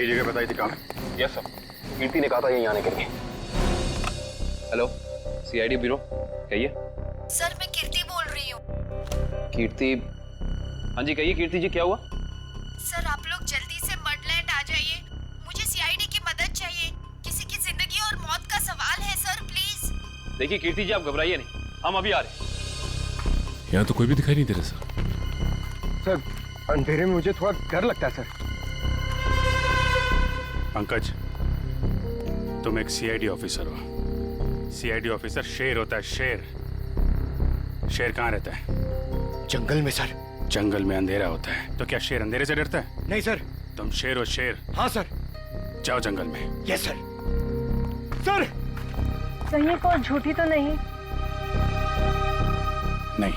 सही जगह बताई थी काम। यस सर, कीर्ति ने कहा था यहीं आने के लिए। हेलो, सीआईडी ब्यूरो, कहिए। सर मैं कीर्ति बोल रही हूँ। कीर्ति? हाँ जी कहिए कीर्ति जी, क्या हुआ? सर आप लोग जल्दी से मडलैंड आ जाइए, मुझे सीआईडी की मदद चाहिए। किसी की जिंदगी और मौत का सवाल है सर, प्लीज। देखिए कीर्ति जी, आप घबराइए नहीं, हम अभी आ रहे हैं। यहाँ तो कोई भी दिखाई नहीं दे रहा सर। सर अंधेरे में मुझे थोड़ा डर लगता है सर। पंकज, तुम एक सीआईडी ऑफिसर हो। सीआईडी ऑफिसर शेर होता है, शेर। शेर कहाँ रहता है? जंगल में सर। जंगल में अंधेरा होता है, तो क्या शेर अंधेरे से डरता है? नहीं सर। तुम शेर हो, शेर। हाँ सर। जाओ जंगल में। Yes sir. सर कहीं कोई झूठी तो नहीं? नहीं,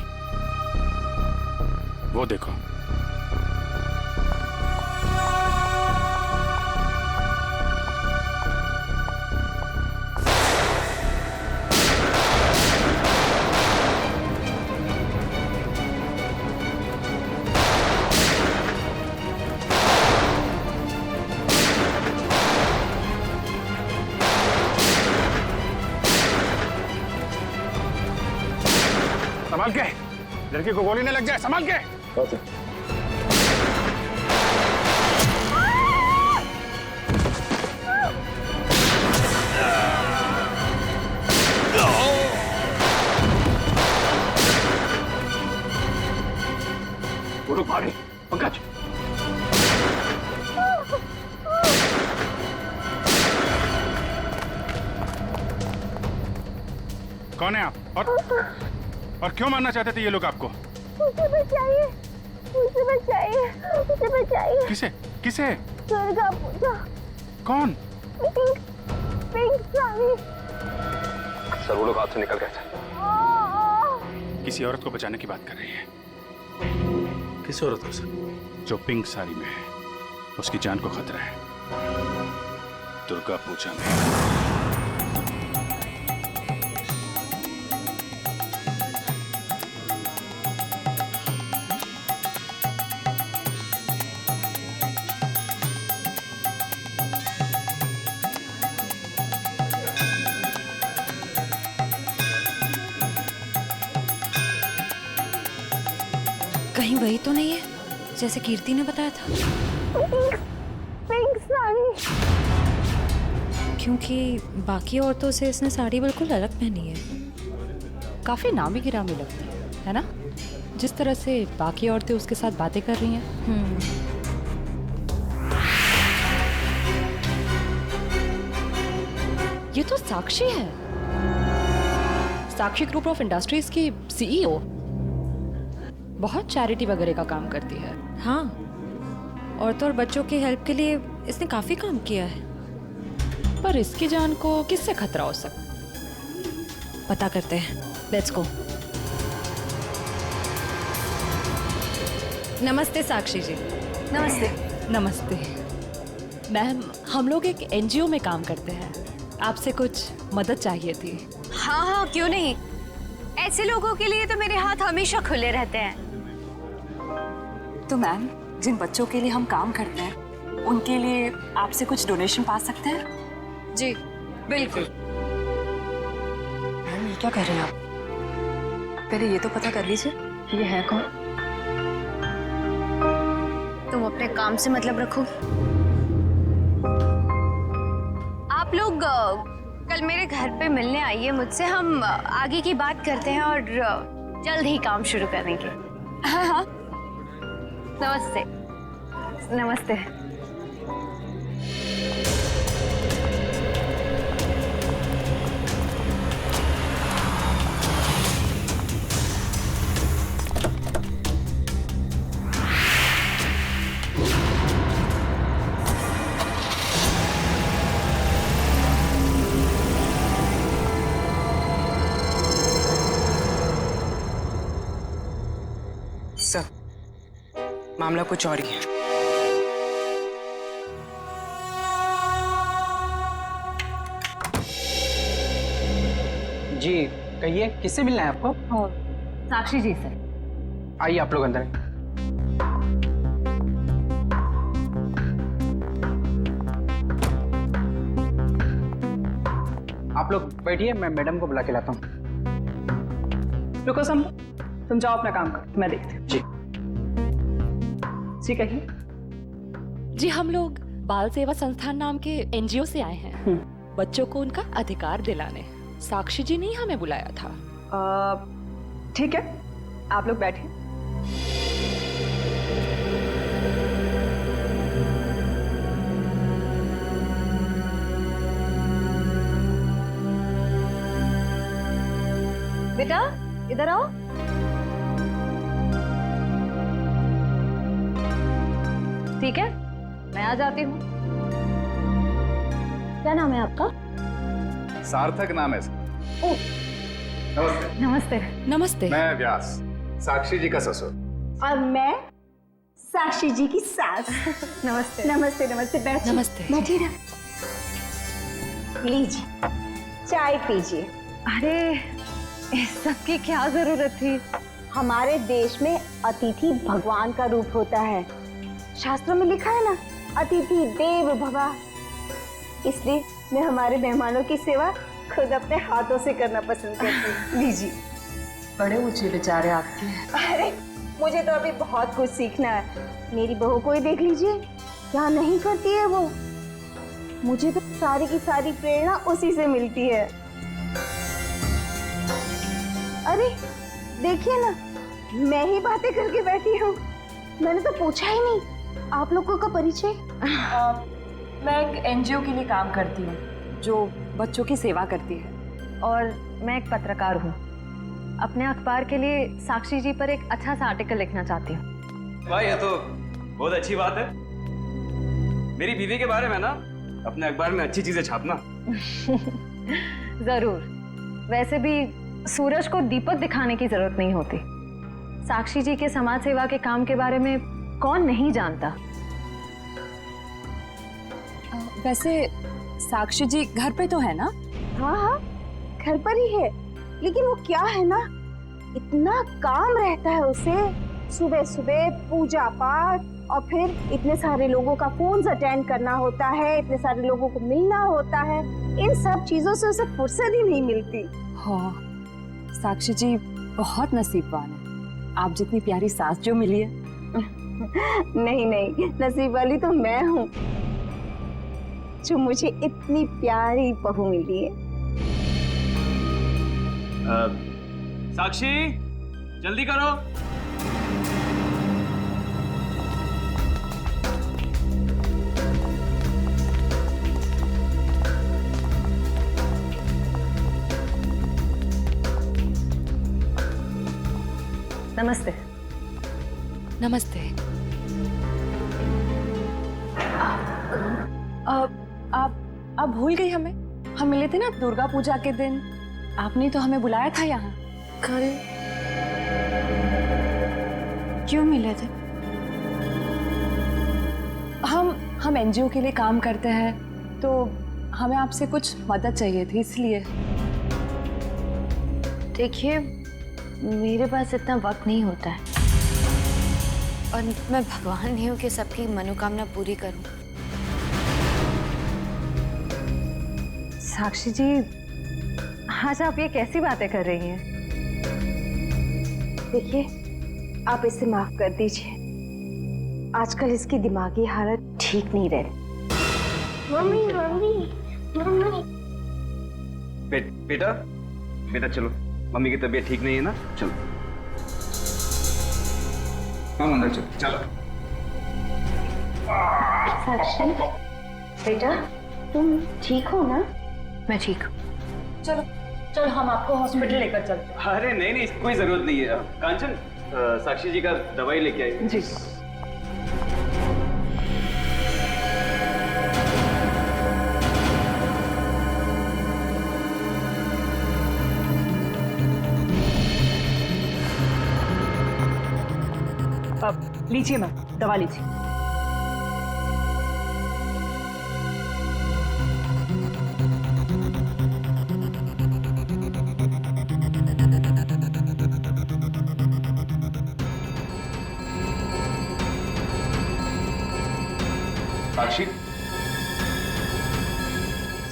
वो देखो। संभाल के, लड़की को गोली न लग जाए, संभाल के। वो लोग भागे। पंकज, कौन है आप? और क्यों मारना चाहते थे ये लोग आपको? मुझे बचाइए, मुझे बचाइए, मुझे बचाइए। किसे? किसे? दुर्गा पूजा। कौन? Pink, pink sari. सर वो लोग हाथ से निकल गए थे। किसी औरत को बचाने की बात कर रही है। किस औरत को सर? जो पिंक साड़ी में है, उसकी जान को खतरा है। दुर्गा पूजा में। कहीं वही तो नहीं है जैसे कीर्ति ने बताया था? पिंक साड़ी। क्योंकि बाकी औरतों से इसने साड़ी बिल्कुल अलग पहनी है। काफी नामी गिरामी लगती है ना, जिस तरह से बाकी औरतें उसके साथ बातें कर रही हैं। ये तो साक्षी है, साक्षी ग्रुप ऑफ इंडस्ट्रीज की सीईओ। बहुत चैरिटी वगैरह का काम करती है। हाँ, औरतों और बच्चों की हेल्प के लिए इसने काफी काम किया है। पर इसकी जान को किससे खतरा हो सकता, पता करते हैं। Let's go. नमस्ते साक्षी जी। नमस्ते। नमस्ते मैम, हम लोग एक एनजीओ में काम करते हैं, आपसे कुछ मदद चाहिए थी। हाँ हाँ, क्यों नहीं। ऐसे लोगों के लिए तो मेरे हाथ हमेशा खुले रहते हैं। तो मैम, जिन बच्चों के लिए हम काम करते हैं, उनके लिए आपसे कुछ डोनेशन पा सकते हैं? जी बिल्कुल। मैम ये क्या कर रहे हैं आप? पहले ये तो पता कर लीजिए कि ये है कौन। तुम अपने काम से मतलब रखो। आप लोग कल मेरे घर पे मिलने आइए मुझसे, हम आगे की बात करते हैं और जल्द ही काम शुरू करेंगे। हाँ हाँ, नमस्ते। नमस्ते। सर, मामला कुछ और ही है। जी कहिए, किससे मिलना है आपको? साक्षी जी से। आइए आप लोग अंदर। आप लोग बैठिए, मैं मैडम को बुला के लाता हूँ। रुको सम, तुम जाओ अपना काम करो, मैं देखती हूँ। जी जी कहिए। जी हम लोग बाल सेवा संस्थान नाम के एनजीओ से आए हैं बच्चों को उनका अधिकार दिलाने। साक्षी जी ने ही हमें बुलाया था। ठीक है, आप लोग बैठिए। बेटा इधर आओ। ठीक है, मैं आ जाती हूँ। क्या नाम है आपका? सार्थक नाम है सर। ओह, नमस्ते। नमस्ते। नमस्ते। मैं व्यास, साक्षी जी का ससुर। और मैं साक्षी जी की सास। नमस्ते। नमस्ते नमस्ते, बैठिए। नमस्ते। बैठिए ना, लीजिए चाय पीजिए। अरे इस सब की क्या जरूरत थी? हमारे देश में अतिथि भगवान का रूप होता है। शास्त्रों में लिखा है ना, अतिथि देव भव। इसलिए मैं हमारे मेहमानों की सेवा खुद अपने हाथों से करना पसंद करती हूँ। लीजिए। बड़े ऊंचे विचार है आपके। अरे मुझे तो अभी बहुत कुछ सीखना है। मेरी बहू को ही देख लीजिए, क्या नहीं करती है वो। मुझे तो सारी की सारी प्रेरणा उसी से मिलती है। अरे देखिए ना, मैं ही बातें करके बैठी हूँ। मैंने तो पूछा ही नहीं आप लोगों का परिचय। मैं एक एनजीओ के लिए काम करती हूँ जो बच्चों की सेवा करती है। और मैं एक पत्रकार हूँ। अपने अखबार के लिए साक्षी जी पर एक अच्छा सा आर्टिकल लिखना चाहती हूँ। वाह, ये तो बहुत अच्छी बात है। मेरी बीवी के बारे में ना अपने अखबार में अच्छी चीजें छापना। जरूर। वैसे भी सूरज को दीपक दिखाने की जरूरत नहीं होती। साक्षी जी के समाज सेवा के काम के बारे में कौन नहीं जानता। वैसे साक्षी जी घर पे तो है ना? हाँ हाँ, घर पर ही है। लेकिन वो क्या है ना, इतना काम रहता है उसे। सुबह सुबह पूजा पाठ, और फिर इतने सारे लोगों का फोन अटेंड करना होता है, इतने सारे लोगों को मिलना होता है। इन सब चीजों से उसे फुर्सत ही नहीं मिलती। हाँ, साक्षी जी बहुत नसीबवान है। आप जितनी प्यारी सास जो मिली है। नहीं नहीं, नसीब वाली तो मैं हूँ जो मुझे इतनी प्यारी बहू मिली है। साक्षी, जल्दी करो। नमस्ते। नमस्ते। आप भूल गई हमें? हम मिले थे ना दुर्गा पूजा के दिन। आपने तो हमें बुलाया था यहाँ। कल क्यों मिले थे? हम एनजीओ के लिए काम करते हैं, तो हमें आपसे कुछ मदद चाहिए थी, इसलिए। देखिए, मेरे पास इतना वक्त नहीं होता है, और मैं भगवान नहीं हूँ कि सबकी मनोकामना पूरी करूँ। साक्षी जी, आज आप ये कैसी बातें कर रही हैं? देखिए, आप इसे माफ कर दीजिए। आजकल इसकी दिमागी हालत ठीक नहीं रहती। Mummy mummy mummy. बेटा बेटा चलो, मम्मी की तबीयत ठीक नहीं है ना, चलो हम अंदर चलो। साक्षी बेटा, तुम ठीक हो ना? मैं ठीक हूँ। चलो चलो, हम आपको हॉस्पिटल लेकर चलते हैं। अरे नहीं नहीं, कोई जरूरत नहीं है। कांचन, साक्षी जी का दवाई लेके आई। जी। अब लीजिए मैम, दवा लीजिए।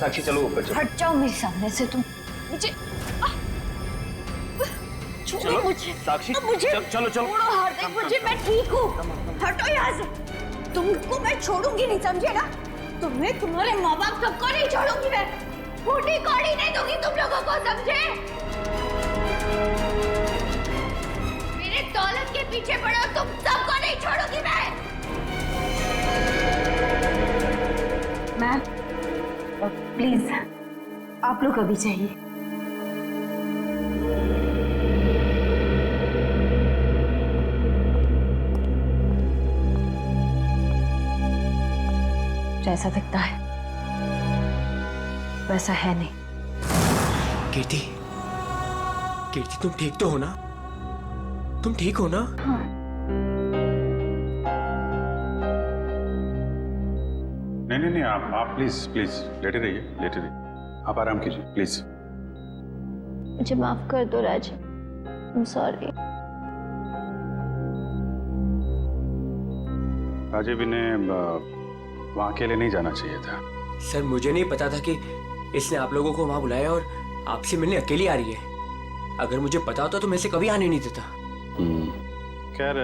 साक्षी चलो ऊपर चलो। हट जाओ मेरे सामने से तुम। मुझे चलो मुझे साक्षी मुझे चलो चलो छोड़ो हार्दिक, मुझे मैं ठीक हूँ। हटो यहाँ से। तुमको मैं छोड़ूंगी नहीं, समझे ना? तुम्हें, तुम्हारे माँ बाप सबको नहीं छोड़ूंगी मैं। फूटी कौड़ी नहीं दूंगी तुम लोगों को, समझे? मेरे दौलत के पीछे पड़ो, तुम सबको नहीं छोड़ूंगी मैं। मैम प्लीज आप लोग अभी चाहिए। जैसा दिखता है वैसा है नहीं। कीर्ति, कीर्ति तुम ठीक तो हो ना? तुम ठीक हो ना? हाँ। नहीं, आप प्लीज प्लीज लेटे रहिए। आप आराम कीजिए प्लीज। मुझे माफ कर दो राज, आई एम सॉरी। राजीव, इन्हें वहाँ अकेले नहीं जाना चाहिए था। सर मुझे नहीं पता था कि इसने आप लोगों को वहां बुलाया और आपसे मिलने अकेली आ रही है। अगर मुझे पता होता तो मैं इसे कभी आने नहीं देता। खैर,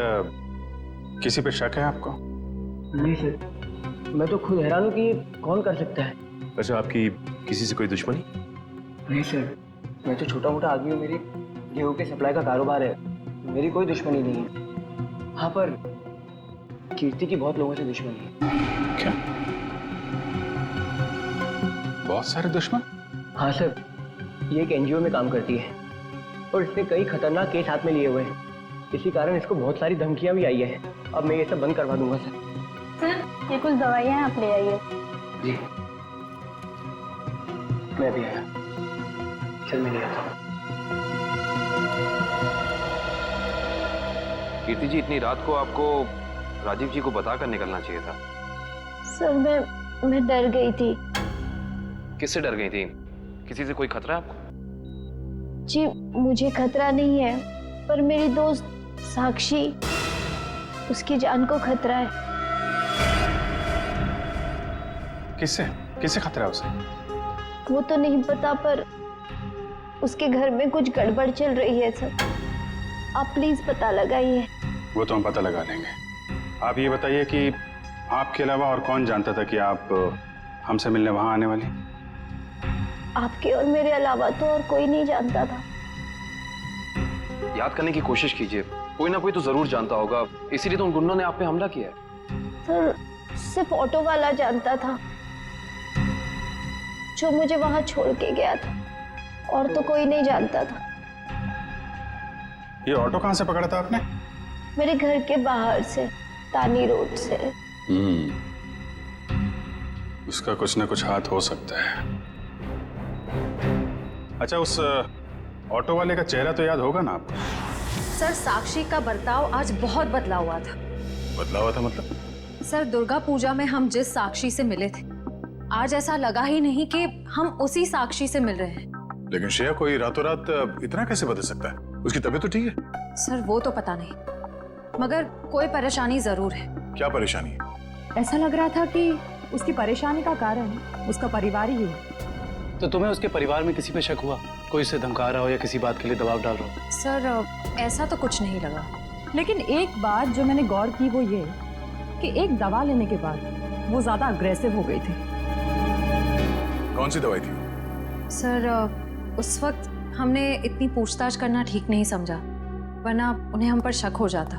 किसी पे शक है आपको? नहीं सर, मैं तो खुद हैरान हूँ कि कौन कर सकता है। अच्छा, आपकी किसी से कोई दुश्मनी? नहीं सर, मैं तो छोटा मोटा आदमी हूँ। मेरी गेहूं के सप्लाई का कारोबार है, मेरी कोई दुश्मनी नहीं है। हाँ, पर कीर्ति की बहुत लोगों से दुश्मनी है। क्या? बहुत सारे दुश्मन? हाँ सर, ये एक एनजीओ में काम करती है और इसने कई खतरनाक केस हाथ में लिए हुए हैं। इसी कारण इसको बहुत सारी धमकियां भी आई है। अब मैं ये सब बंद करवा दूंगा सर। सर ये कुछ दवाइयाँ आप ले आइए। जी, मैं भी आया। चल मैं ले आता हूँ। कीर्ति जी, इतनी रात को आपको राजीव जी को बताकर निकलना चाहिए था। सर मैं डर गई थी। किससे डर गई थी? किसी से कोई खतरा है आपको? जी मुझे खतरा नहीं है, पर मेरी दोस्त साक्षी, उसकी जान को खतरा है। किससे खतरा है उसे? वो तो नहीं पता, पर उसके घर में कुछ गड़बड़ चल रही है सर। आप प्लीज पता लगाइए। वो तो हम पता लगा लेंगे। आप ये बताइए कि आपके अलावा और कौन जानता था कि आप हमसे मिलने वहां आने वाली? आपके और मेरे अलावा तो और कोई नहीं जानता था। याद करने की कोशिश कीजिए, कोई ना कोई तो जरूर जानता होगा, इसीलिए तो उन गुंडों ने आप पे हमला किया है। सर सिर्फ ऑटो वाला जानता था, जो मुझे वहां छोड़ के गया था, और तो कोई नहीं जानता था। ये ऑटो कहाँ से पकड़ा था आपने? मेरे घर के बाहर से, तानी रोड से। उसका कुछ ना कुछ हाथ हो सकता है। अच्छा, उस ऑटो वाले का चेहरा तो याद होगा ना आपको? सर साक्षी का बर्ताव आज बहुत बदला हुआ था। बदला हुआ था मतलब? सर दुर्गा पूजा में हम जिस साक्षी से मिले थे, आज ऐसा लगा ही नहीं कि हम उसी साक्षी से मिल रहे हैं। लेकिन श्रेया, कोई रातों रात इतना कैसे बदल सकता है? उसकी तबीयत तो ठीक है। सर वो तो पता नहीं, मगर कोई परेशानी जरूर है। क्या परेशानी है? ऐसा लग रहा था कि उसकी परेशानी का कारण उसका परिवार ही है। तो तुम्हें उसके परिवार में किसी पे शक हुआ? कोई उसे धमका रहा हो या किसी बात के लिए दबाव डाल रहा हो? सर ऐसा तो कुछ नहीं लगा। लेकिन एक बात जो मैंने गौर की वो ये कि एक दवा लेने के बाद वो ज्यादा अग्रेसिव हो गई थी। कौन सी दवाई थी? सर उस वक्त हमने इतनी पूछताछ करना ठीक नहीं समझा, वरना उन्हें हम पर शक हो जाता।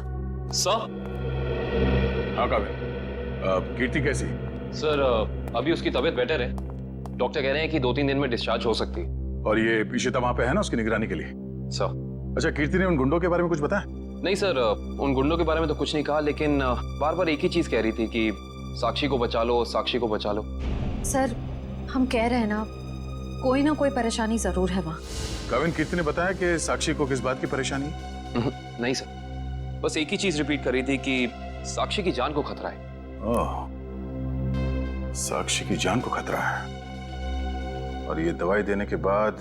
सर? हाँ काबिल, कीर्ति कैसी? सर अभी उसकी तबीयत बेटर है। डॉक्टर कह रहे हैं कि 2-3 दिन में डिस्चार्ज हो सकती है। और ये इशिता वहां पे है ना उसकी निगरानी के लिए? सर। अच्छा, कीर्ति ने उन गुंडों के बारे में कुछ बताया? नहीं सर, उन गुंडों के बारे में तो कुछ नहीं कहा, लेकिन बार बार एक ही चीज कह रही थी कि साक्षी को बचा लो, साक्षी को बचा लो। सर हम कह रहे हैं ना, कोई ना कोई परेशानी जरूर है वहाँ। काविन, कीर्ति ने बताया कि साक्षी को किस बात की परेशानी है? नहीं सर, बस एक ही चीज रिपीट कर रही थी कि साक्षी की जान को खतरा है। ओह, साक्षी की जान को खतरा है। और ये दवाई देने के बाद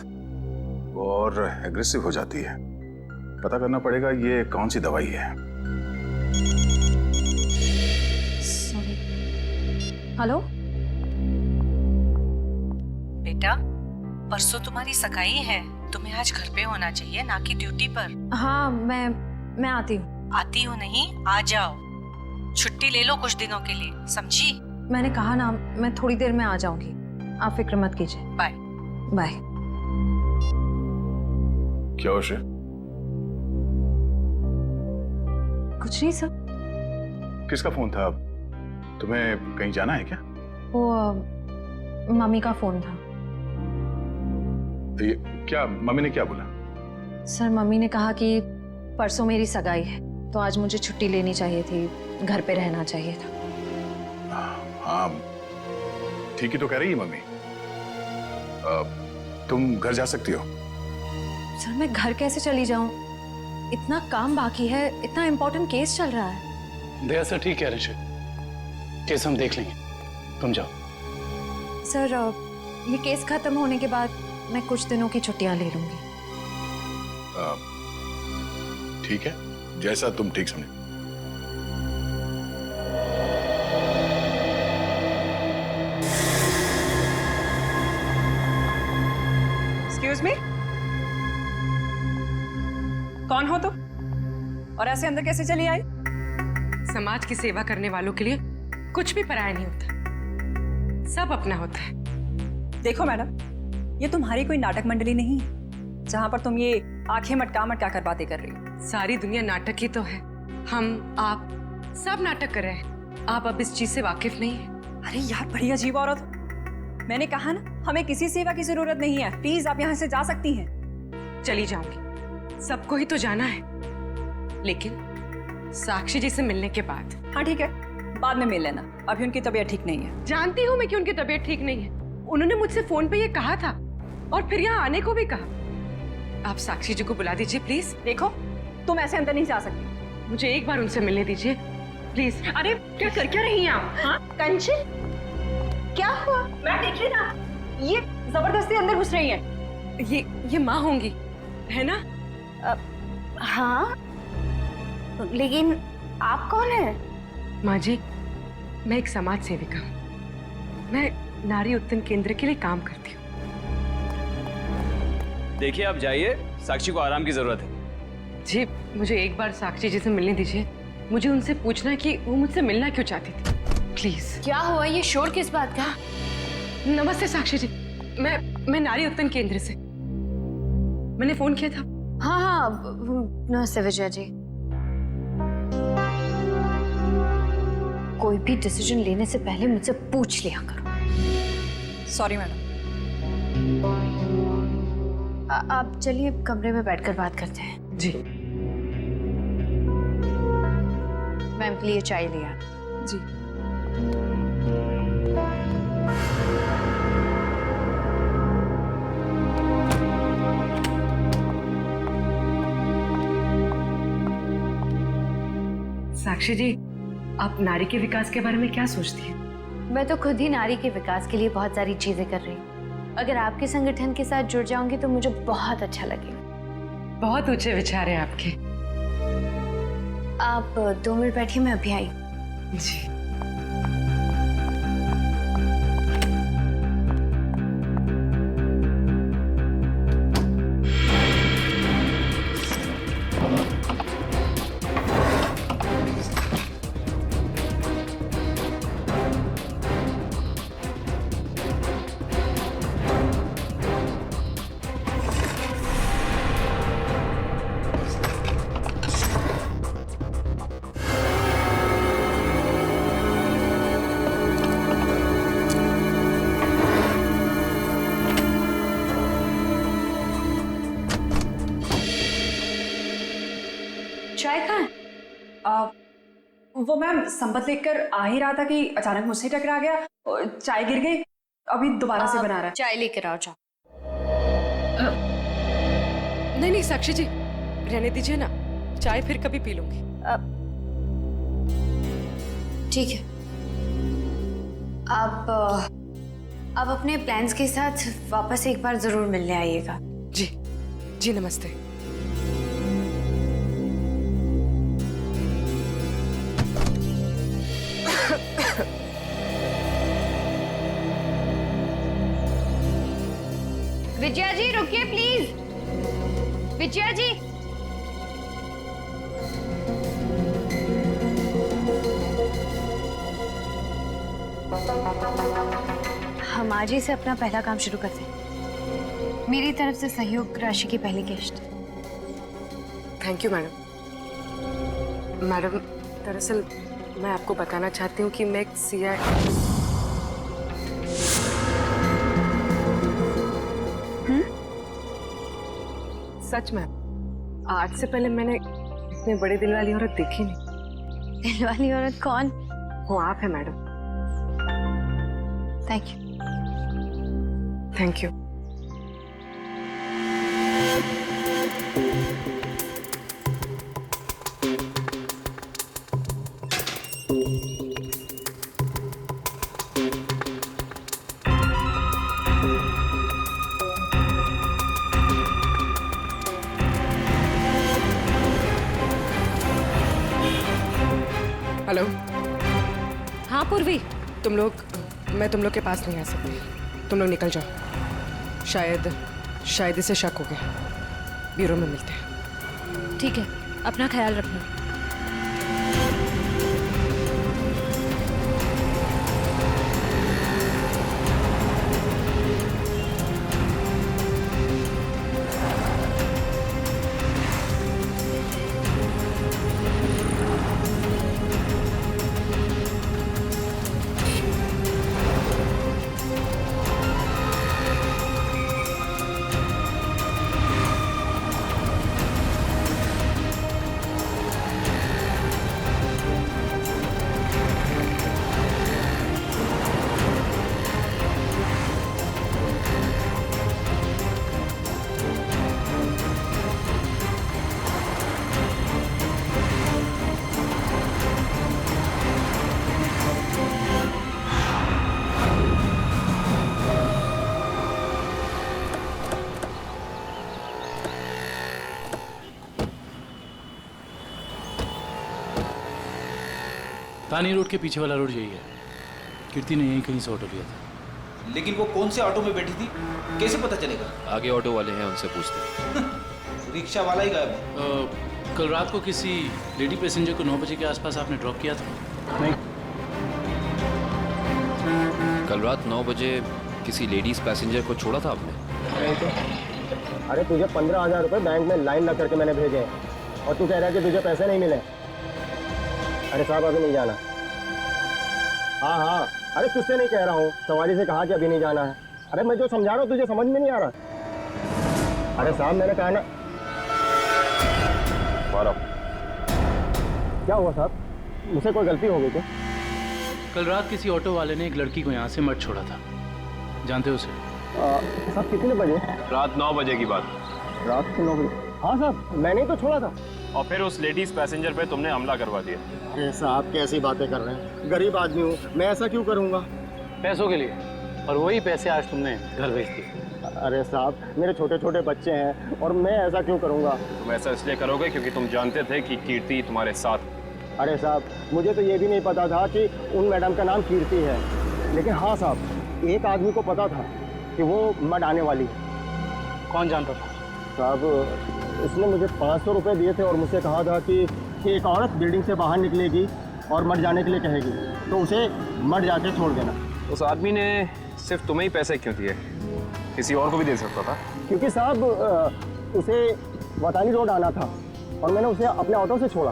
वो और एग्रेसिव हो जाती है। पता करना पड़ेगा ये कौन सी दवाई है। सॉरी। हेलो बेटा, परसों तुम्हारी सगाई है, तुम्हें आज घर पे होना चाहिए, ना कि ड्यूटी पर। हाँ, मैं आती हूँ। आती हो नहीं, आ जाओ। छुट्टी ले लो कुछ दिनों के लिए, समझी? मैंने कहा ना, मैं थोड़ी देर में आ जाऊंगी, आप फिक्र मत कीजिए। Bye bye. क्या हो श्रेया? कुछ नहीं सर। किसका फोन था? तुम्हें कहीं जाना है क्या? वो मम्मी का फोन था। ये क्या, मम्मी ने क्या बोला? सर, मम्मी ने कहा कि परसों मेरी सगाई है, तो आज मुझे छुट्टी लेनी चाहिए थी, घर पे रहना चाहिए था। हाँ, ठीक ही तो कह रही है मम्मी। तुम घर जा सकती हो। सर, मैं घर कैसे चली जाऊं? इतना काम बाकी है, इतना इम्पोर्टेंट केस चल रहा है। दया सर ठीक कह रहे हैं, केस हम देख लेंगे, तुम जाओ। सर, ये केस खत्म होने के बाद मैं कुछ दिनों की छुट्टियां ले लूंगी। ठीक है, जैसा तुम ठीक समझो। एक्सक्यूज मी, कौन हो तुम और ऐसे अंदर कैसे चली आई? समाज की सेवा करने वालों के लिए कुछ भी पराया नहीं होता, सब अपना होता है। देखो मैडम, ये तुम्हारी कोई नाटक मंडली नहीं है जहां पर तुम ये आंखें मटका मटका कर बातें कर रही हो। सारी दुनिया नाटक ही तो है, हम आप सब नाटक कर रहे हैं। आप अब इस चीज से वाकिफ नहीं है। अरे यार, बड़ी अजीब औरत हो। मैंने कहा ना, हमें किसी सेवा की जरूरत नहीं है, प्लीज आप यहाँ से जा सकती हैं। चली जाऊंगी, सबको ही तो जाना है, लेकिन साक्षी जी से मिलने के बाद। हाँ ठीक है, बाद में मिल लेना, अभी उनकी तबीयत ठीक नहीं है। जानती हूँ मैं कि उनकी तबीयत ठीक नहीं है, उन्होंने मुझसे फोन पे ये कहा था और फिर यहाँ आने को भी कहा। आप साक्षी जी को बुला दीजिए प्लीज। देखो, तुम ऐसे अंदर नहीं जा सकती, मुझे एक बार उनसे मिलने दीजिए प्लीज। अरे क्या रही हैं आप? हाँ कंचन, क्या हुआ? मैं देखिए ना, ये जबरदस्ती अंदर घुस रही है। ये माँ होंगी, है ना? हाँ, लेकिन आप कौन है? माँ जी, मैं एक समाज सेविका हूँ, मैं नारी उत्थान केंद्र के लिए काम करती हूँ। देखिए, आप जाइए, साक्षी को आराम की जरूरत है। जी, मुझे एक बार साक्षी जी से मिलने दीजिए, मुझे उनसे पूछना है कि वो मुझसे मिलना क्यों चाहती थी, प्लीज। क्या हुआ? ये शोर किस बात का? नमस्ते साक्षी जी, मैं नारी उत्थान केंद्र से, मैंने फोन किया था। हाँ, नमस्ते विजय जी। कोई भी डिसीजन लेने से पहले मुझसे पूछ लिया करो। Sorry madam. आप चलिए कमरे में बैठकर बात करते हैं। जी। मैम के लिए चाय लिया। जी। साक्षी जी, आप नारी के विकास के बारे में क्या सोचती हैं? मैं तो खुद ही नारी के विकास के लिए बहुत सारी चीजें कर रही हूँ। अगर आपके संगठन के साथ जुड़ जाऊंगी तो मुझे बहुत अच्छा लगेगा। बहुत ऊंचे विचार हैं आपके। आप 2 मिनट बैठिए, मैं अभी आई। जी। चाय कहाँ है? वो मैम संपत लेकर आ ही रहा था कि अचानक मुझसे टकरा गया और चाय गिर गई, अभी दोबारा से बना रहा है। चाय लेकर आओ। जाओ। नहीं साक्षी जी, रहने दीजिए ना, चाय फिर कभी पी लूंगी। ठीक है, आप अपने प्लान्स के साथ वापस एक बार जरूर मिलने आइएगा। जी जी, नमस्ते। विजया जी रुकिए प्लीज। विजया जी, हम आज ही से अपना पहला काम शुरू करते हैं। मेरी तरफ से सहयोग राशि की पहली किश्त। Thank you madam. मैडम, दरअसल मैं आपको बताना चाहती हूँ कि मैं एक सीआई। सच में आज से पहले मैंने इतने बड़े दिल वाली औरत देखी नहीं। दिल वाली औरत कौन? वो आप है madam. Thank you. Thank you. Hello. हाँ पूर्वी, मैं तुम लोग के पास नहीं आ सकती। तुम लोग निकल जाओ। शायद इसे शक हो गया। ब्यूरो में मिलते हैं। ठीक है, अपना ख्याल रखना। तानी रोड के पीछे वाला रोड यही है। कीर्ति ने यहीं कहीं से ऑटो लिया था। लेकिन वो कौन से ऑटो में बैठी थी, कैसे पता चलेगा? आगे ऑटो वाले हैं, उनसे पूछते हैं। रिक्शा वाला ही गायब है। कल रात को किसी लेडी पैसेंजर को 9 बजे के आसपास आपने ड्रॉप किया था? नहीं। कल रात 9 बजे किसी लेडीज पैसेंजर को छोड़ा था आपने? नहीं तो। अरे तुझे 15,000 रुपये बैंक में लाइन लग करके मैंने भेजे हैं और तू कह रहा है कि तुझे पैसे नहीं मिले। अरे साहब अभी नहीं जाना। हाँ, अरे तुझसे नहीं कह रहा हूँ, सवारी से कहा कि अभी नहीं जाना है। अरे मैं जो समझा रहा हूँ तुझे समझ में नहीं आ रहा। अरे साहब मैंने कहा ना। क्या हुआ साहब, मुझसे कोई गलती हो गई क्या? कल रात किसी ऑटो वाले ने एक लड़की को यहाँ से मत छोड़ा था, जानते हो उसे? साहब कितने बजे? रात 9 बजे की बात। रात के 9 बजे? हाँ साहब, मैंने ही तो छोड़ा था। और फिर उस लेडीज पैसेंजर पे तुमने हमला करवा दिया। अरे साहब कैसी बातें कर रहे हैं, गरीब आदमी हूँ, मैं ऐसा क्यों करूँगा? पैसों के लिए, और वही पैसे आज तुमने घर भेज दिए। अरे साहब मेरे छोटे छोटे बच्चे हैं और मैं ऐसा क्यों करूँगा? तुम ऐसा इसलिए करोगे क्योंकि तुम जानते थे कि कीर्ति तुम्हारे साथ। अरे साहब मुझे तो ये भी नहीं पता था कि उन मैडम का नाम कीर्ति है, लेकिन हाँ साहब एक आदमी को पता था कि वो मड आने वाली है। कौन जानता था? साहब उसने मुझे 500 रुपये दिए थे और मुझसे कहा था कि एक औरत बिल्डिंग से बाहर निकलेगी और मड जाने के लिए कहेगी तो उसे मड जाके छोड़ देना। उस आदमी ने सिर्फ तुम्हें ही पैसे क्यों दिए, किसी और को भी दे सकता था? क्योंकि साहब उसे वतानी रोड आना था और मैंने उसे अपने ऑटो से छोड़ा।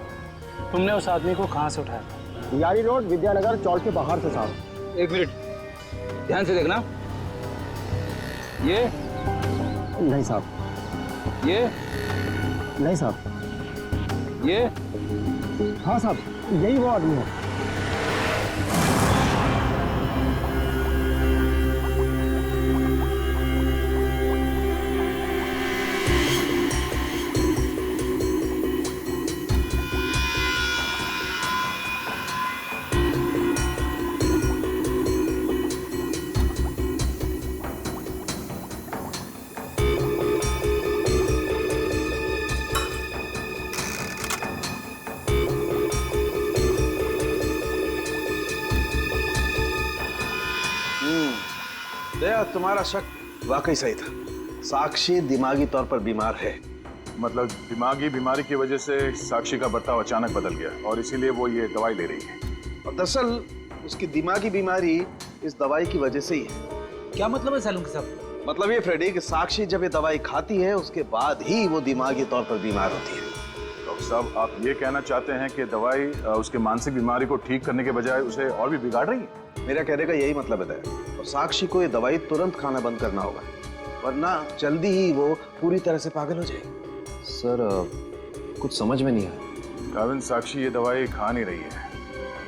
तुमने उस आदमी को कहाँ से उठाया था? यारी रोड विद्यानगर चौक के बाहर से साहब। एक मिनट ध्यान से देखना। ये नहीं साहब, ये नहीं साहब, ये हाँ साहब यही वो आदमी है। तुम्हारा शक वाकई सही था। साक्षी दिमागी तौर पर बीमार है। मतलब दिमागी बीमारी की वजह से साक्षी का बर्ताव अचानक बदल गया और इसीलिए वो ये दवाई ले रही है। और दरअसल उसकी दिमागी बीमारी इस दवाई की वजह से ही है। क्या मतलब है सालून साहब? मतलब ये फ्रेडी कि साक्षी जब ये दवाई खाती है उसके बाद ही वो दिमागी तौर पर बीमार होती है। डॉक्टर साहब, आप ये कहना चाहते हैं कि दवाई उसके मानसिक बीमारी को ठीक करने के बजाय उसे और भी बिगाड़ रही है? मेरा कहने का यही मतलब है। और साक्षी को ये दवाई तुरंत खाना बंद करना होगा, वरना जल्दी ही वो पूरी तरह से पागल हो जाएगी। सर कुछ समझ में नहीं आया। काविन, साक्षी ये दवाई खा नहीं रही है,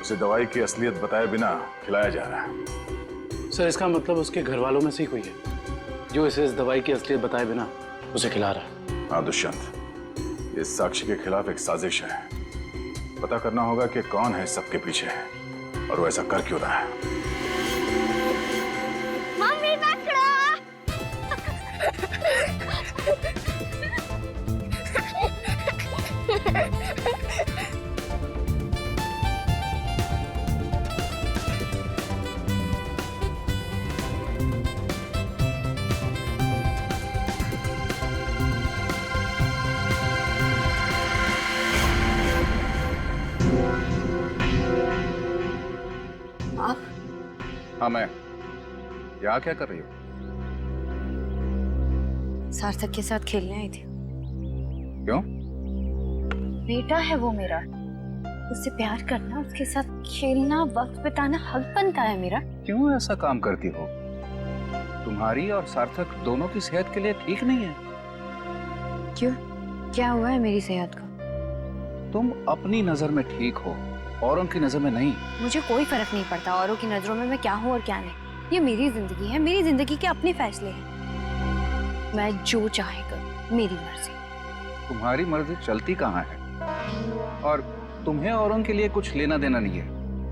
उसे दवाई की असलियत बताए बिना खिलाया जा रहा है। सर इसका मतलब उसके घर वालों में से ही कोई है जो इसे इस दवाई की असलियत बताए बिना उसे खिला रहा है। हाँ दुष्यंत, ये साक्षी के खिलाफ एक साजिश है। पता करना होगा कि कौन है सबके पीछे और वो ऐसा कर क्यों रहा है। मम्मी पकड़ो। हाँ मैं। यहाँ क्या कर रही हो? सार्थक के साथ खेलने आई थी। क्यों? बेटा है वो मेरा, उससे प्यार करना, उसके साथ खेलना, वक्त बिताना हक बनता है मेरा। क्यों ऐसा काम करती हो? तुम्हारी और सार्थक दोनों की सेहत के लिए ठीक नहीं है। क्यों? क्या हुआ है मेरी सेहत को? तुम अपनी नजर में ठीक हो, औरों की नजर में नहीं। मुझे कोई फर्क नहीं पड़ता औरों की नजरों में मैं क्या हूँ और क्या नहीं। ये मेरी जिंदगी है, मेरी जिंदगी के अपने फैसले हैं। मैं जो चाहे करूं, मेरी मर्जी। तुम्हारी मर्जी चलती कहाँ है? और तुम्हें औरों के लिए कुछ लेना देना नहीं है,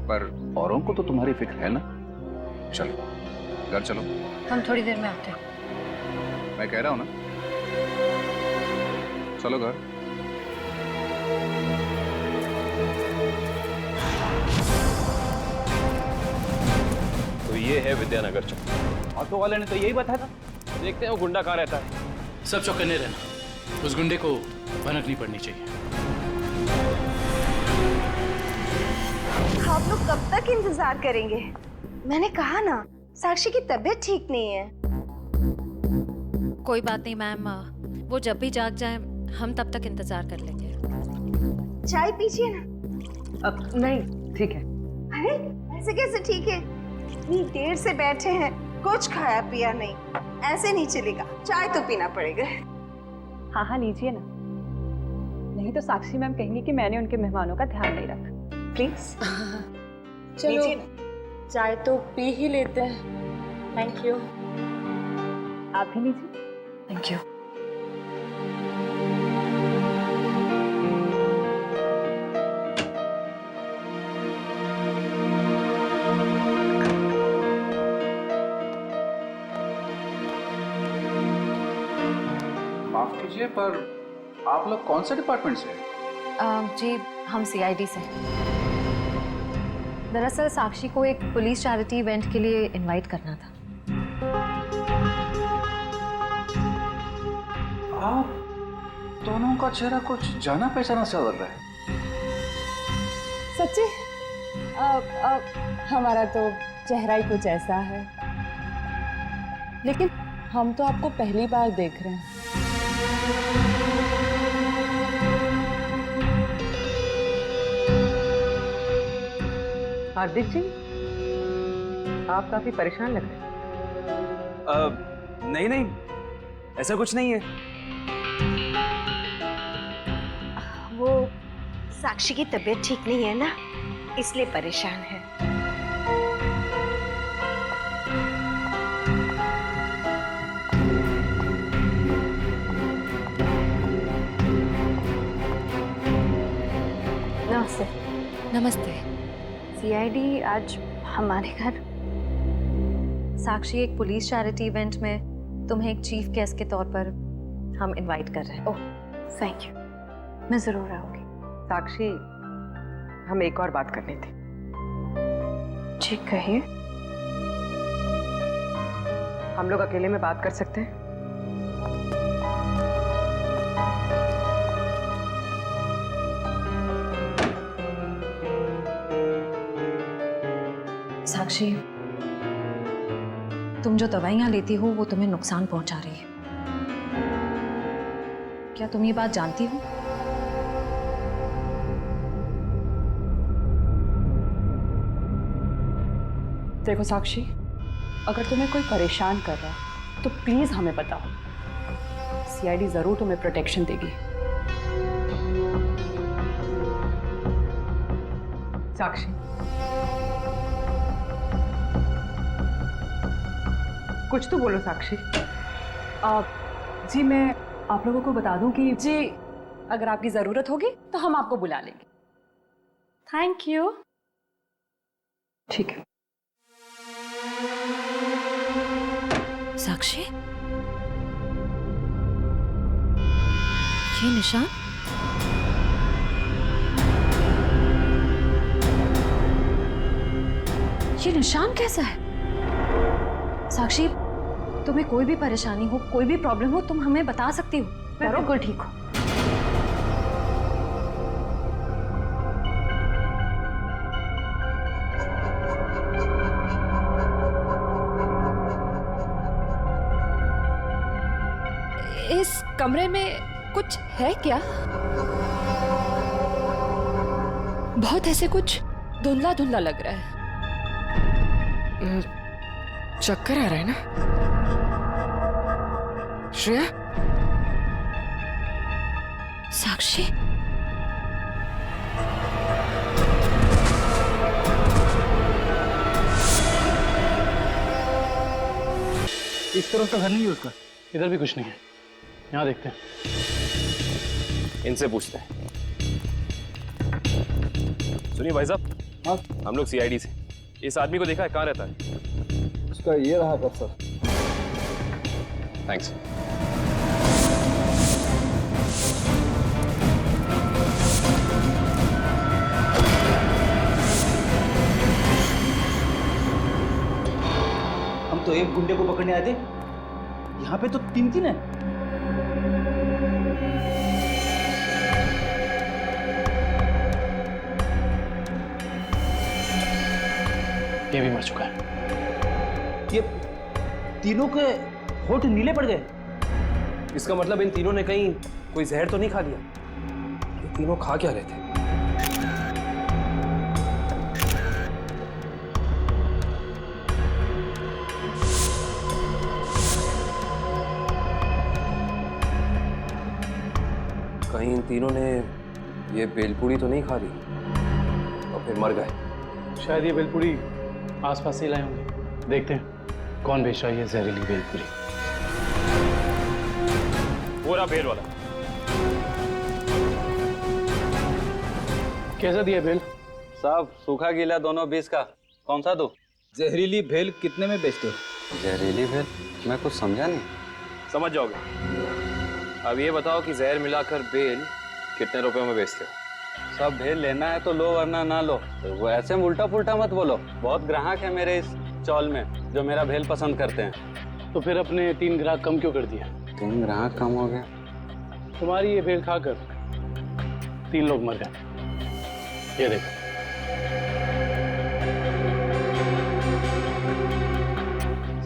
पर औरों को तो तुम्हारी फिक्र है ना। चलो घर चलो। हम थोड़ी देर में आते हैं। मैं कह रहा हूँ ना, चलो घर। तो ये है विद्यानगर चौक। ऑटो वाले ने तो यही बताया था। देखते हैं वो गुंडा कहाँ रहता है। सब चौकन्ने रहना, उस गुंडे को भनक नहीं पड़नी चाहिए। आप लोग कब तक इंतजार करेंगे? मैंने कहा ना, साक्षी की तबीयत ठीक नहीं है। कोई बात नहीं मैम, वो जब भी जाग जाए हम तब तक इंतजार कर लेंगे। चाय पीजिए ना। अब नहीं, ठीक है। अरे ऐसे कैसे ठीक है? इतनी देर से बैठे हैं, कुछ खाया पिया नहीं, ऐसे नहीं चलेगा, चाय तो पीना पड़ेगा। हाँ हाँ लीजिए ना, नहीं तो साक्षी मैम कहेंगी कि मैंने उनके मेहमानों का ध्यान नहीं रखा। प्लीज चलो चाय तो पी ही लेते हैं। Thank you. आप भी लीजिए। Thank you. माफ कीजिए, पर आप लोग कौन से डिपार्टमेंट से हैं? जी हम CID से हैं। दरअसल साक्षी को एक पुलिस चैरिटी इवेंट के लिए इनवाइट करना था। आप दोनों का चेहरा कुछ जाना पहचाना सा लग रहा है। सच्ची? हमारा तो चेहरा ही कुछ ऐसा है, लेकिन हम तो आपको पहली बार देख रहे हैं। हार्दिक जी, आप काफी परेशान लग रहे हैं। नहीं नहीं, ऐसा कुछ नहीं है। वो साक्षी की तबीयत ठीक नहीं है ना, इसलिए परेशान है। नमस्ते। नमस्ते। CID आज हमारे घर। साक्षी एक पुलिस चैरिटी इवेंट में तुम्हें एक चीफ गेस्ट के तौर पर हम इनवाइट कर रहे हैं। ओह थैंक यू, मैं जरूर आऊंगी। साक्षी, हम एक और बात करनी थी। जी कहिए। हम लोग अकेले में बात कर सकते हैं? साक्षी, तुम जो दवाइयां लेती हो वो तुम्हें नुकसान पहुंचा रही है। क्या तुम ये बात जानती हो? देखो साक्षी, अगर तुम्हें कोई परेशान कर रहा है तो प्लीज हमें बताओ। सीआईडी जरूर तुम्हें प्रोटेक्शन देगी। साक्षी, कुछ तो बोलो साक्षी। जी मैं आप लोगों को बता दूं कि जी अगर आपकी जरूरत होगी तो हम आपको बुला लेंगे। Thank you. ठीक है। साक्षी, ये निशान? ये निशान कैसा है? साक्षी, तुम्हें कोई भी परेशानी हो, कोई भी प्रॉब्लम हो, तुम हमें बता सकती हो। मैं बिल्कुल ठीक हूँ। इस कमरे में कुछ है क्या? बहुत ऐसे कुछ धुंधला धुंधला लग रहा है। चक्कर आ रहा है ना श्रेया? साक्षी, इस तरफ तो घर नहीं है उसका। इधर भी कुछ नहीं है। यहाँ देखते हैं। इनसे पूछते हैं। सुनिए भाई साहब, हाँ हम लोग सीआईडी से। इस आदमी को देखा है, कहाँ रहता है? उसका ये रहा कर सर। थैंक्स। हम तो एक गुंडे को पकड़ने आए थे, यहाँ पे तो तीन तीन है। ये भी मर चुका है। ये तीनों के होठ नीले पड़ गए। इसका मतलब इन तीनों ने कहीं कोई जहर तो नहीं खा लिया? ये तीनों खा क्या रहे थे? कहीं इन तीनों ने ये बेलपूड़ी तो नहीं खा ली और फिर मर गए? शायद ये बेलपूड़ी आसपास से लाए होंगे। देखते हैं कौन बेच रहा है ये जहरीली बेलपूड़ी। पूरा बेल वाला। कैसा दिया बेल? साहब सूखा गीला दोनों 20 का। कौन सा दो? जहरीली भेल कितने में बेचते हो? जहरीली भेल? मैं कुछ समझा नहीं। समझ जाओगे। अब ये बताओ कि जहर मिलाकर बेल कितने रुपए में बेचते हो? सब भेल लेना है तो लो वरना ना लो। तो वो ऐसे उल्टा पुल्टा मत बोलो। बहुत ग्राहक है मेरे इस चौल में जो मेरा भेल पसंद करते हैं। तो फिर अपने 3 ग्राहक कम क्यों कर दिया? 3 ग्राहक कम हो गया? तुम्हारी ये भेल खाकर 3 लोग मर गए। ये देखो।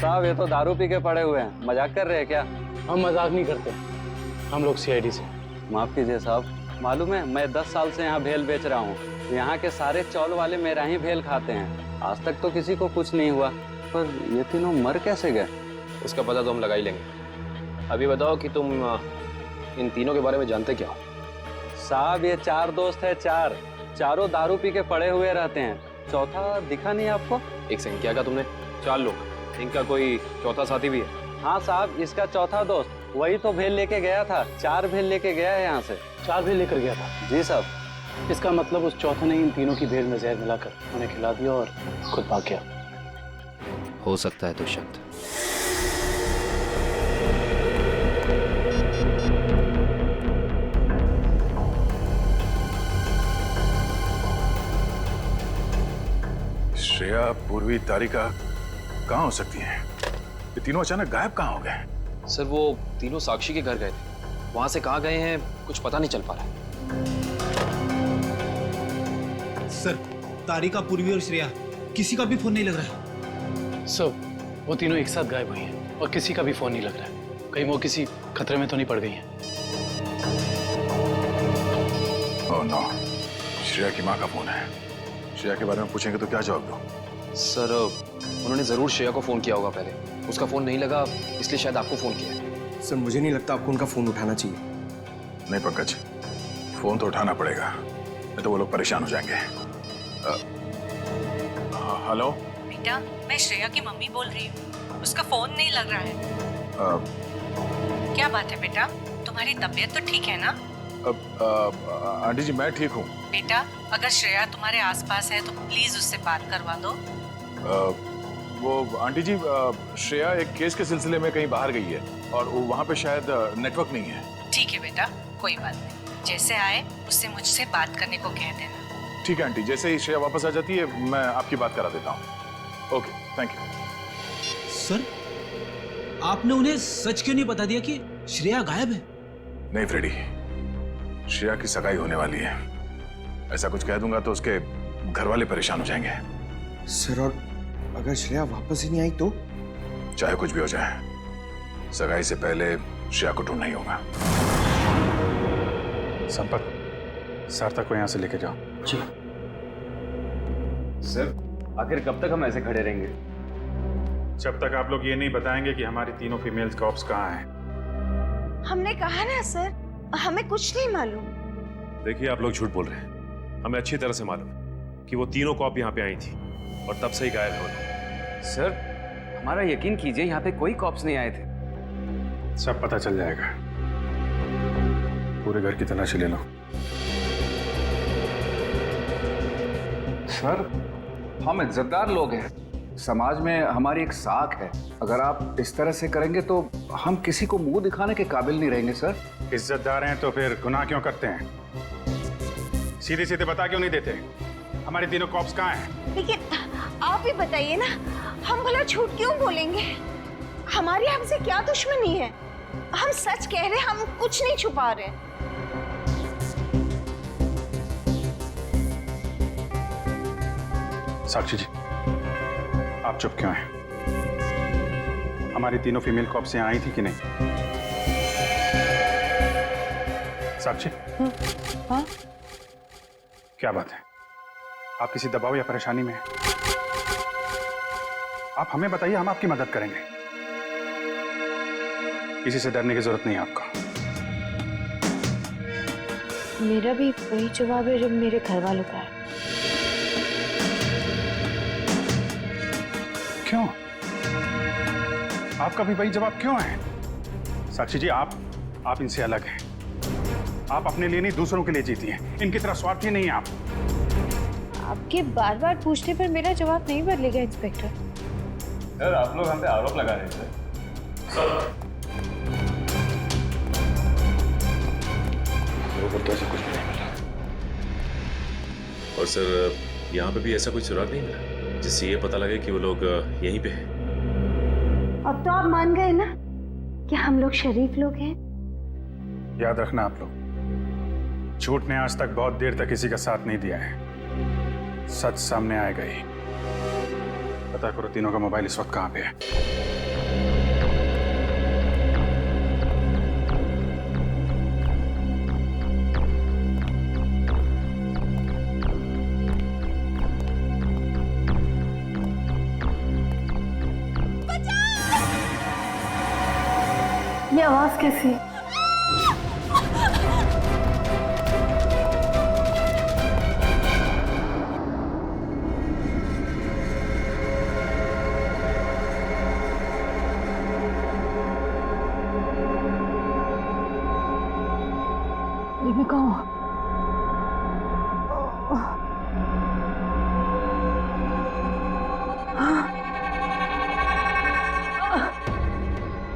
साहब ये तो दारू पी के पड़े हुए हैं। मजाक कर रहे हैं क्या? हम मजाक नहीं करते, हम लोग सीआईडी से। माफ कीजिए साहब, मालूम है मैं 10 साल से यहाँ भेल बेच रहा हूँ। यहाँ के सारे चौल वाले मेरा ही भेल खाते हैं। आज तक तो किसी को कुछ नहीं हुआ, पर ये तीनों मर कैसे गए? उसका पता तो हम लगा ही लेंगे। अभी बताओ कि तुम इन तीनों के बारे में जानते क्या हो? साहब ये 4 दोस्त है। चारों दारू पी के पड़े हुए रहते हैं। चौथा दिखा नहीं आपको? एक सेकंड, क्या कहा तुमने? 4 लोग? इनका कोई चौथा साथी भी है? हाँ साहब, इसका चौथा दोस्त वही तो भेल लेके गया था। 4 भेल लेके गया है यहाँ से। 4 भेल लेकर गया था? जी साहब। इसका मतलब उस चौथे ने इन तीनों की भेल में जहर मिलाकर उन्हें खिला दिया और खुद भाग गया। हो सकता है दुष्यंत। श्रेया, पूर्वी, तारिका कहाँ हो सकती हैं? ये तीनों अचानक गायब कहाँ हो गए? सर वो तीनों साक्षी के घर गए थे। वहां से कहाँ गए हैं कुछ पता नहीं चल पा रहा है। सर तारिका, पूर्वी और श्रेया किसी का भी फोन नहीं लग रहा। सर वो तीनों एक साथ गायब हुई हैं और किसी का भी फोन नहीं लग रहा है। कहीं वो किसी खतरे में तो नहीं पड़ गई हैं? ओह नो, श्रेया की माँ का फोन है। श्रेया के बारे में पूछेंगे तो क्या जवाब दो? सर उन्होंने जरूर श्रेया को फोन किया होगा पहले, उसका फोन नहीं लगा इसलिए शायद आपको फोन किया है। सर मुझे नहीं लगता आपको उनका फोन उठाना चाहिए। नहीं पंकज, फोन तो उठाना पड़ेगा, नहीं तो वो लोग परेशान हो जाएंगे। हेलो बेटा, मैं श्रेया की मम्मी बोल रही हूँ। उसका फोन नहीं लग रहा है। क्या बात है बेटा, तुम्हारी तबीयत तो ठीक है ना? आंटी जी मैं ठीक हूँ। बेटा अगर श्रेया तुम्हारे आसपास है तो प्लीज उससे बात करवा दो। वो आंटी जी, श्रेया एक केस के सिलसिले में कहीं बाहर गई है और वहाँ पे शायद नेटवर्क नहीं है। ठीक है बेटा, कोई बात नहीं, जैसे आए उससे मुझसे बात करने को कह देना। ठीक है आंटी, जैसे ही श्रेया वापस आ जाती है मैं आपकी बात करा देता हूँ। Okay thank you. सर आपने उन्हें सच क्यों नहीं बता दिया कि श्रेया गायब है? नहीं फ्रेडी, श्रेया की सगाई होने वाली है। ऐसा कुछ कह दूंगा तो उसके घर वाले परेशान हो जाएंगे। सर और अगर श्रेया वापस ही नहीं आई तो? चाहे कुछ भी हो जाए, सगाई से पहले श्रेया को ढूंढना ही होगा। संपत, सार्थक को यहाँ से लेके जाओ। जी सर, आखिर कब तक हम ऐसे खड़े रहेंगे? जब तक आप लोग ये नहीं बताएंगे कि हमारी तीनों फीमेल कॉप्स कहाँ हैं। हमने कहा ना सर, हमें कुछ नहीं मालूम। देखिए आप लोग झूठ बोल रहे हैं। हमें अच्छी तरह से मालूम है कि वो तीनों कॉप यहाँ पे आई थी और तब से ही गायब हो। सर हमारा यकीन कीजिए, यहाँ पे कोई कॉप्स नहीं आए थे। सब पता चल जाएगा। पूरे घर की तलाशी ले लो। सर हम इज्जतदार लोग हैं, समाज में हमारी एक साख है। अगर आप इस तरह से करेंगे तो हम किसी को मुंह दिखाने के काबिल नहीं रहेंगे। सर इज्जतदार हैं तो फिर गुनाह क्यों करते हैं? सीधे सीधे बता क्यों नहीं देते हमारी तीनों कॉप्स कहाँ हैं? लेकिन आप ही बताइए ना, हम भला झूठ क्यों बोलेंगे? हमारी हमसे क्या दुश्मनी है? हम सच कह रहे हैं, हम कुछ नहीं छुपा रहे। साक्षी जी, आप चुप क्यों हैं? हमारी तीनों फीमेल कॉप्स यहाँ आई थी कि नहीं? साक्षी, हाँ? क्या बात है? आप किसी दबाव या परेशानी में हैं? आप हमें बताइए, हम आपकी मदद करेंगे। किसी से डरने की जरूरत नहीं है आपको। मेरा भी वही जवाब है जो मेरे घर वालों का है। क्यों? आपका भी वही जवाब क्यों है? साक्षी जी, आप इनसे अलग हैं। आप अपने लिए नहीं दूसरों के लिए जीती हैं। इनकी तरह स्वार्थी नहीं है आप। आपके बार बार पूछने पर मेरा जवाब नहीं बदलेगा इंस्पेक्टर। सर आप लोग हम पे आरोप लगा रहे थे। ऐसा कुछ नहीं मिला। और सर यहाँ पे भी ऐसा कोई सुराग नहीं मिला जिससे ये पता लगे कि वो लोग यहीं पे हैं। अब तो आप मान गए ना कि हम लोग शरीफ लोग हैं। याद रखना आप लोग, झूठ ने आज तक बहुत देर तक किसी का साथ नहीं दिया है। सच सामने आएगा ही। पता करो तीनों का मोबाइल इस वक्त कहाँ पे है। ये आवाज कैसी? ये मैं कहूँ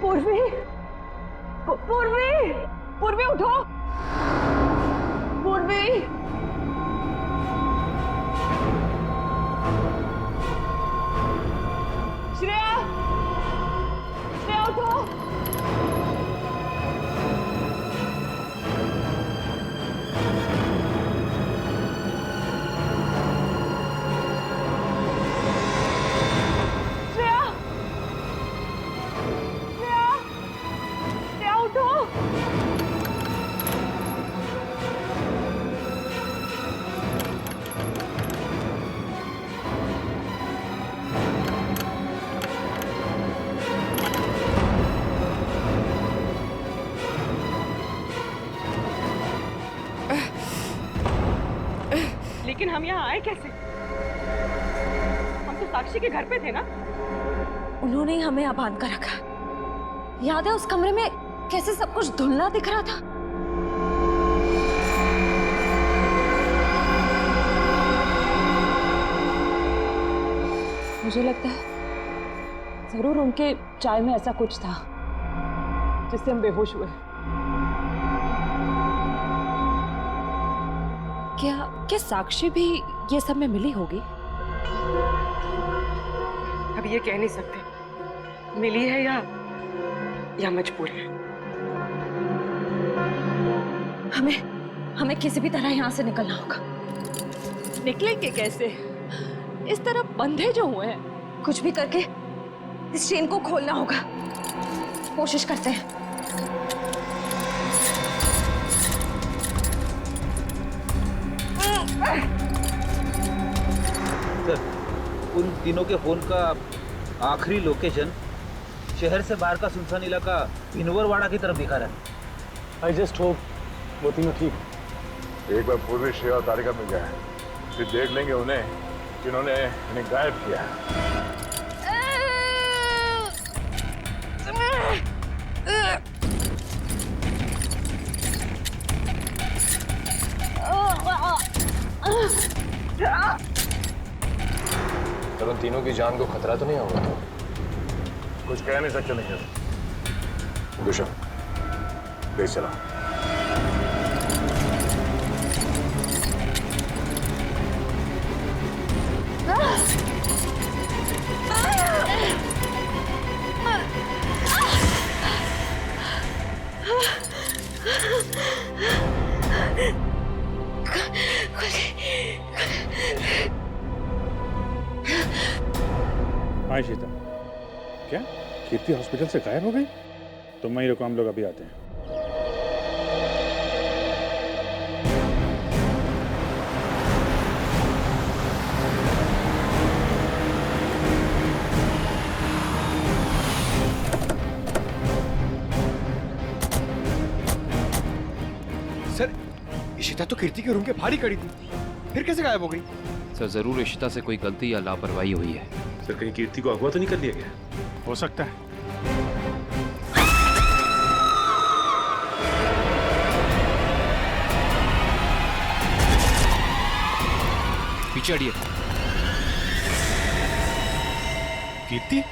पूर्वी, पूर्वी लेकिन हम यहाँ आए कैसे? हम तो साक्षी के घर पे थे ना? उन्होंने ही हमें यहाँ बांध कर रखा। याद है उस कमरे में कैसे सब कुछ धुंधला दिख रहा था? मुझे लगता है जरूर उनके चाय में ऐसा कुछ था जिससे हम बेहोश हुए। क्या साक्षी भी ये सब में मिली होगी? अब ये कह नहीं सकते मिली है या मजबूर है। हमें किसी भी तरह यहाँ से निकलना होगा। निकलेंगे कैसे? इस तरफ बंधे जो हुए हैं। कुछ भी करके इस चेन को खोलना होगा। कोशिश करते हैं। सर, उन तीनों के फोन का आखिरी लोकेशन शहर से बाहर का सुनसान इलाका पिनवरवाड़ा की तरफ दिखा रहा है। आई जस्ट होप वो तीनों ठीक। एक बार पूर्वी श्रेया और तारिका मिल जाए, फिर देख लेंगे उन्हें जिन्होंने इन्हें गायब किया है। पर उन तीनों की जान को खतरा तो नहीं होगा? कुछ कह नहीं सकते नहीं। दुष्यंत, प्लीज चला। हाँ शीता, क्या कीर्ति हॉस्पिटल से गायब हो गई? तुम वहीं रुको, हम लोग अभी आते हैं। सर, इशिता तो कीर्ति के रूम के बाहर ही खड़ी थी, फिर कैसे गायब हो गई? सर, जरूर इशिता से कोई गलती या लापरवाही हुई है। सर, कहीं कीर्ति को अगवा तो नहीं कर लिया गया? हो सकता है। पीछे हटिए। कीर्ति?